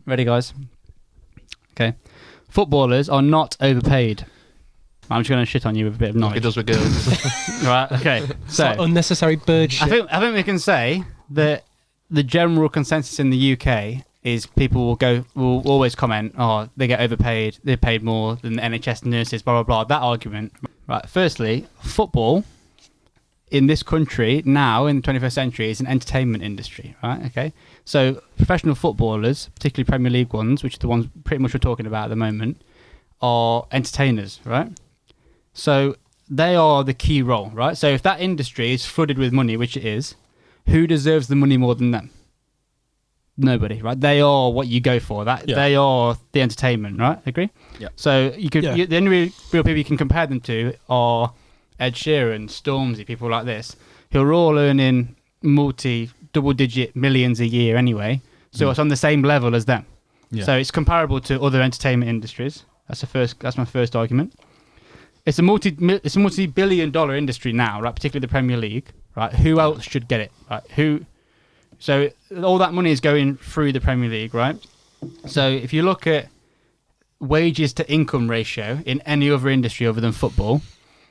Ready, guys? Okay. Footballers are not overpaid. I'm just going to shit on you with a bit of knowledge. Like it does with girls. Right, okay. It's like unnecessary bird shit. I think we can say that the general consensus in the UK is people will always comment, oh, they get overpaid, they're paid more than the NHS nurses, blah, blah, blah. That argument. Right, firstly, football in this country now in the 21st century is an entertainment industry, right? Okay. So professional footballers, particularly Premier League ones, which are the ones pretty much we're talking about at the moment, are entertainers, right? So they are the key role, right? So if that industry is flooded with money, which it is, who deserves the money more than them? Nobody, right? They are what you go for. They are the entertainment, right? Agree? Yeah. So the only real people you can compare them to are Ed Sheeran, Stormzy, people like this, who are all earning double-digit millions a year anyway. So it's on the same level as them. Yeah. So it's comparable to other entertainment industries. That's my first argument. It's a multi-billion-dollar industry now, right? Particularly the Premier League, right? Who else should get it, right? So all that money is going through the Premier League, right? So if you look at wages to income ratio in any other industry other than football,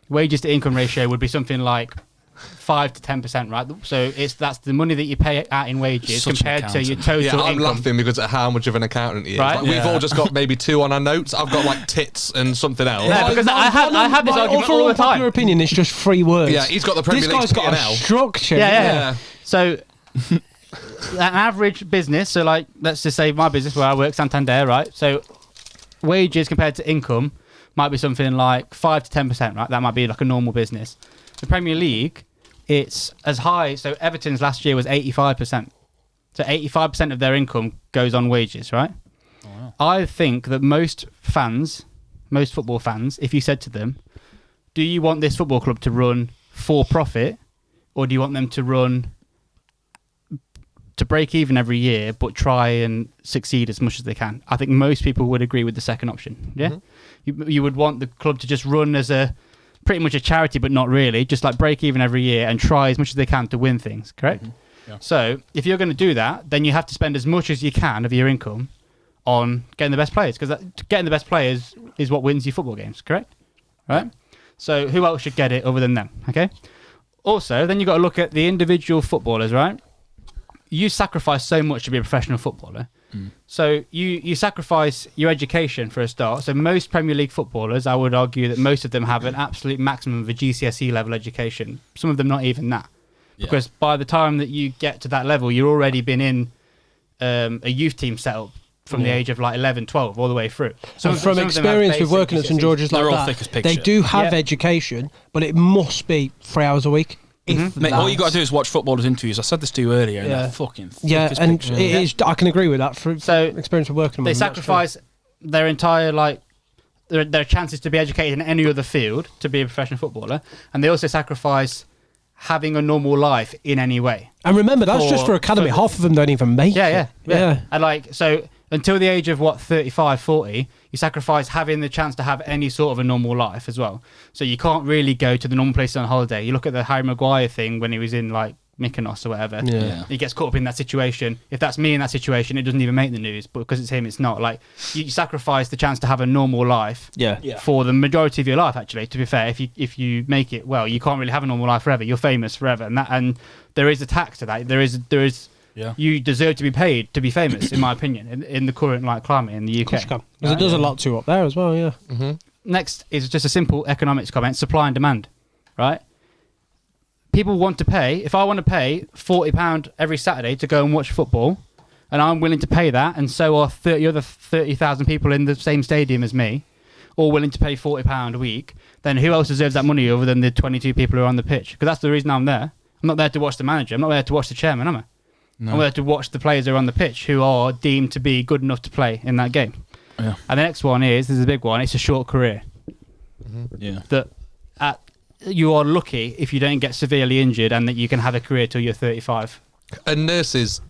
wages to income ratio would be something like 5 to 10%, right? So that's the money that you pay out in wages compared to your total income. I'm laughing because of how much of an accountant he is. Right? Like, we've all just got maybe 2 on our notes. I've got like tits and something else. Yeah, because I have this argument all the time. Popular opinion is just 3 words. Yeah, he's got the Premier League's This guy's got a structure. Yeah. So an average business, so like let's just say my business where I work, Santander, right? So wages compared to income might be something like 5 to 10%, right? That might be like a normal business. The Premier League, it's as high. So Everton's last year was 85%. So 85% of their income goes on wages, right? Oh, wow. I think that most football fans, if you said to them, do you want this football club to run for profit, or do you want them to break even every year but try and succeed as much as they can? I think most people would agree with the second option. Yeah. Mm-hmm. You would want the club to just run as pretty much a charity, but not really, just like break even every year and try as much as they can to win things, correct? Mm-hmm. Yeah. So if you're going to do that, then you have to spend as much as you can of your income on getting the best players, because getting the best players is what wins you football games, correct? Right? So who else should get it other than them? Okay. Also, then you've got to look at the individual footballers, right? You sacrifice so much to be a professional footballer. So you sacrifice your education for a start. So most Premier League footballers, I would argue that most of them have an absolute maximum of a GCSE level education. Some of them not even that. Yeah. Because by the time that you get to that level, you've already been in a youth team setup from the age of like 11, 12, all the way through. So from experience with working at St George's like that, they do have education, but it must be 3 hours a week. Mate, all you got to do is watch footballers' interviews. I said this to you earlier, and they're fucking and it is. I can agree with that. So experience with working, they sacrifice their entire their chances to be educated in any other field to be a professional footballer, and they also sacrifice having a normal life in any way. And remember, that's just for academy. Half of them don't even make it. Yeah. And so until the age of 35, 40, you sacrifice having the chance to have any sort of a normal life as well. So you can't really go to the normal places on holiday. You look at the Harry Maguire thing when he was in like Mykonos or whatever. Yeah. He gets caught up in that situation. If that's me in that situation, it doesn't even make the news. But because it's him, it's not. Like you sacrifice the chance to have a normal life for the majority of your life. Actually, to be fair, if you make it well, you can't really have a normal life forever. You're famous forever, and there is a tax to that. There is. Yeah. You deserve to be paid to be famous, in my opinion, in the current climate in the UK. Because it does a lot to up there as well, yeah. Mm-hmm. Next is just a simple economics comment: supply and demand, right? People want to pay. If I want to pay £40 every Saturday to go and watch football, and I'm willing to pay that, and so are 30,000 people in the same stadium as me, all willing to pay £40 a week, then who else deserves that money other than the 22 people who are on the pitch? Because that's the reason I'm there. I'm not there to watch the manager. I'm not there to watch the chairman, am I? No. I'm there to watch the players who are on the pitch who are deemed to be good enough to play in that game. Yeah. And the next one this is a big one, it's a short career. Mm-hmm. Yeah. That you are lucky if you don't get severely injured and that you can have a career till you're 35. And nurses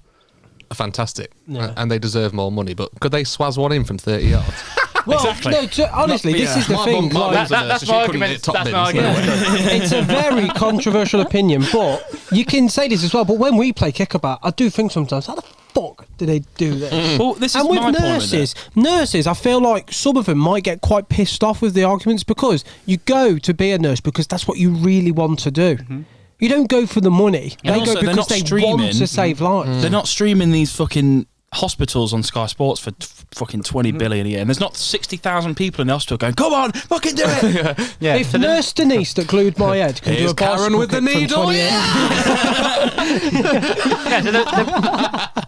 are fantastic and they deserve more money, but could they swaz one in from 30 yards? Well, exactly. No, honestly, this is the thing. That's my argument. It's a very controversial opinion, but you can say this as well. But when we play kickabout, I do think sometimes, how the fuck do they do this? Well, this is and with my nurses, I feel like some of them might get quite pissed off with the arguments because you go to be a nurse because that's what you really want to do. Mm-hmm. You don't go for the money. And they go because they want to save lives. They're not streaming these fucking hospitals on Sky Sports for fucking 20 billion a year, and there's not 60,000 people in the hospital going, "Come on, fucking do it!" Yeah. If Nurse Denise that glued my head can do a Karen with the needle. So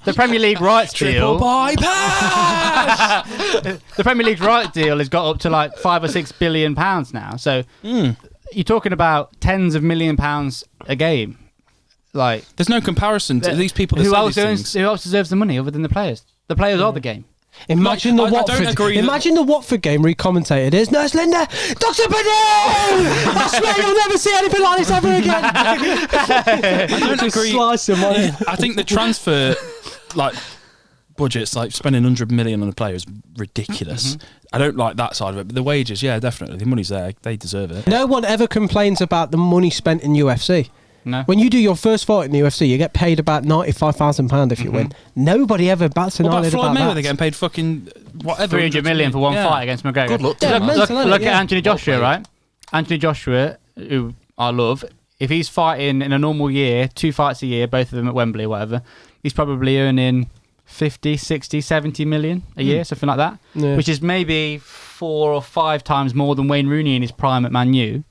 the Premier League rights deal. Bypass. The Premier League rights deal has got up to like £5 or £6 billion now. So you're talking about tens of £1 million a game. Like, there's no comparison to these people. Who else deserves the money other than the players? The players are the game. Imagine the Watford game re-commentated is Nurse Linda, Dr. Badoo! I swear you'll never see anything like this ever again. I don't agree. Slice him on it. I think the transfer budgets, like spending 100 million on a player, is ridiculous. Mm-hmm. I don't like that side of it, but the wages, yeah, definitely. The money's there. They deserve it. No one ever complains about the money spent in UFC. No. When you do your first fight in the UFC, you get paid about £95,000 if you win. Nobody ever bats an eyelid about that. They're getting paid fucking whatever. 300 million for one fight against McGregor. Good luck. Look at Anthony Joshua, right? Anthony Joshua, who I love, if he's fighting in a normal year, 2 fights a year, both of them at Wembley or whatever, he's probably earning 50, 60, 70 million a year, something like that, which is maybe 4 or 5 times more than Wayne Rooney in his prime at Man U.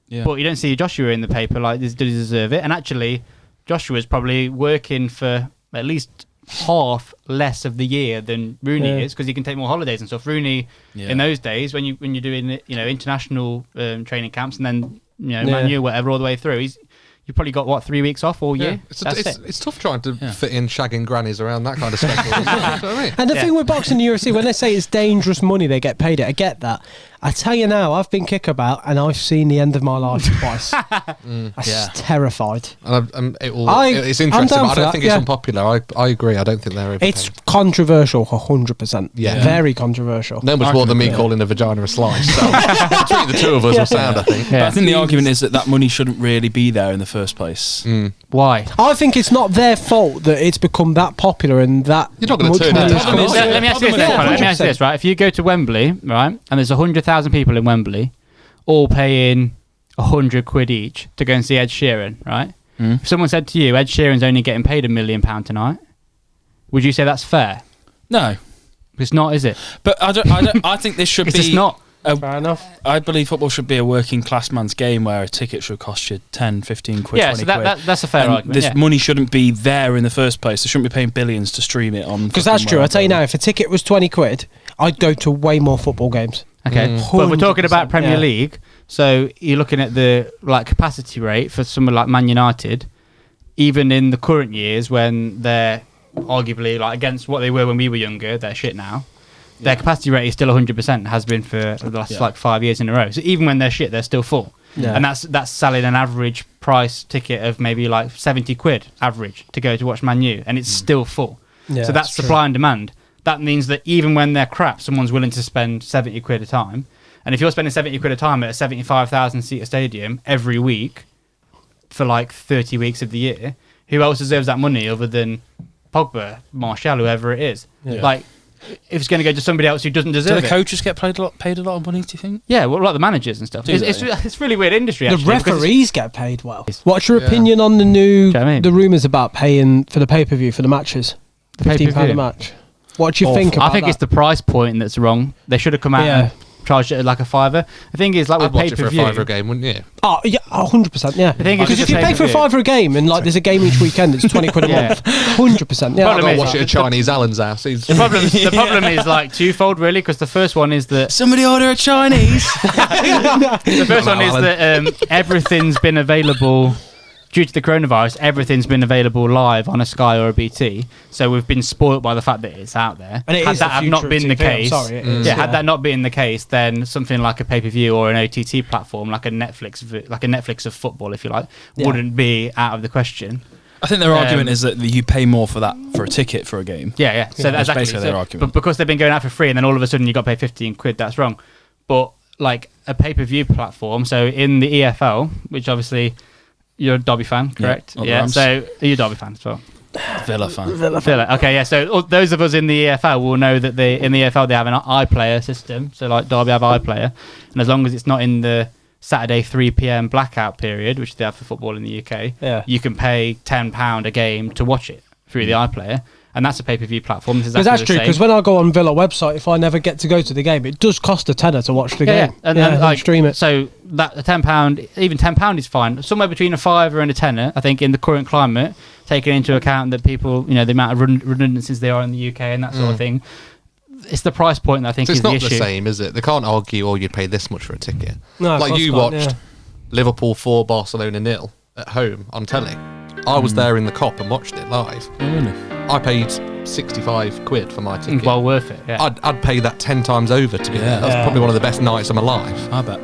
Yeah. But you don't see Joshua in the paper like, does he deserve it? And actually, Joshua's probably working for at least half less of the year than Rooney is, because he can take more holidays and stuff. Rooney, in those days, when you're doing international training camps and then Man U, whatever, all the way through, you've probably got 3 weeks off all year. It's tough trying to fit in shagging grannies around that kind of schedule. You know what I mean? And the thing with boxing and UFC, when they say it's dangerous money, they get paid it. I get that. I tell you now, I've been kickabout and I've seen the end of my life twice. I'm terrified. And it's interesting, but I don't think it's unpopular. I agree. I don't think they're overpaid. It's controversial, 100%. Yeah. Very controversial. No much more than me calling a vagina a slice. So between the two of us will sound, I think. Yeah. But I think the argument is that money shouldn't really be there in the first place. Why? I think it's not their fault that it's become that popular and that. You're not going to turn it down. Let me ask you this, right? If you go to Wembley, right, and there's 100,000 people in Wembley, all paying £100 each to go and see Ed Sheeran, right? If someone said to you, Ed Sheeran's only getting paid £1 million tonight, would you say that's fair? No, it's not, is it? But I think this should be. It's not. Fair enough. I believe football should be a working class man's game where a ticket should cost you 10, 15 quid, 20 quid. That's a fair argument. This money shouldn't be there in the first place. They shouldn't be paying billions to stream it on. Because that's true. I'll tell you now, if a ticket was 20 quid, I'd go to way more football games. Okay, but we're talking about Premier League, so you're looking at the capacity rate for someone like Man United, even in the current years when they're arguably against what they were when we were younger, they're shit now. Their capacity rate is still 100%, has been for the last 5 years in a row. So even when they're shit, they're still full. Yeah. And that's selling an average price ticket of maybe 70 quid average to go to watch Man U, and it's still full. Yeah, so that's supply and demand. That means that even when they're crap, someone's willing to spend 70 quid a time. And if you're spending 70 quid a time at a 75,000 seater stadium every week for 30 weeks of the year, who else deserves that money other than Pogba, Martial, whoever it is? Yeah. If it's going to go to somebody else who doesn't deserve it. Do the coaches get paid a lot of money, do you think? Yeah, the managers and stuff. It's really weird industry, actually. The referees get paid well. What's your opinion on the rumours about paying for the pay-per-view for the matches? £15 a match. What do you think about that? I think it's the price point that's wrong. They should have come out and charged it like a $5. The thing is, with pay-per-view... I'd watch it for a $5 a game, wouldn't you? Oh, yeah, 100%, yeah. Because if you pay for a $5 a game and there's a game each weekend, it's 20 quid a month. 100%, yeah. I'll watch it at Chinese Alan's house. The problem is twofold, really, because the first one is that... Somebody order a Chinese! The first one is that everything's been available... Due to the coronavirus, everything's been available live on a Sky or a BT, so we've been spoilt by the fact that it's out there. And had that not been the case, had that not been the case, then something like a pay-per-view or an OTT platform, like a Netflix of football, if you like, wouldn't be out of the question. I think their argument is that you pay more for a ticket for a game. Yeah. So that's basically their argument. But because they've been going out for free, and then all of a sudden you got to pay 15 quid, that's wrong. But a pay-per-view platform, so in the EFL, which obviously. You're a Derby fan, correct? Yeah. So you're a Derby fan as well. Villa fan. Villa. Okay, yeah. So those of us in the EFL will know that in the EFL they have an iPlayer system. So like Derby have iPlayer, and as long as it's not in the Saturday 3 p.m. blackout period, which they have for football in the UK, you can pay £10 a game to watch it through the iPlayer. And that's a pay-per-view platform. Because that's true, because when I go on Villa website, if I never get to go to the game, it does cost a tenner to watch the game. And like, stream it. So that £10, even £10 is fine. Somewhere between a £5 and a tenner, I think, in the current climate, taking into account that people, the amount of redundancies there are in the UK and that sort of thing, it's the price point that I think is the issue. It's not the same, is it? They can't argue, you'd pay this much for a ticket. No, like you watched Liverpool 4, Barcelona 0 at home on telly. I was there in the Kop and watched it live. Really? I paid £65 for my ticket. Well worth it, yeah. I'd pay that 10 times over to be there. That's probably one of the best nights of my life. I bet.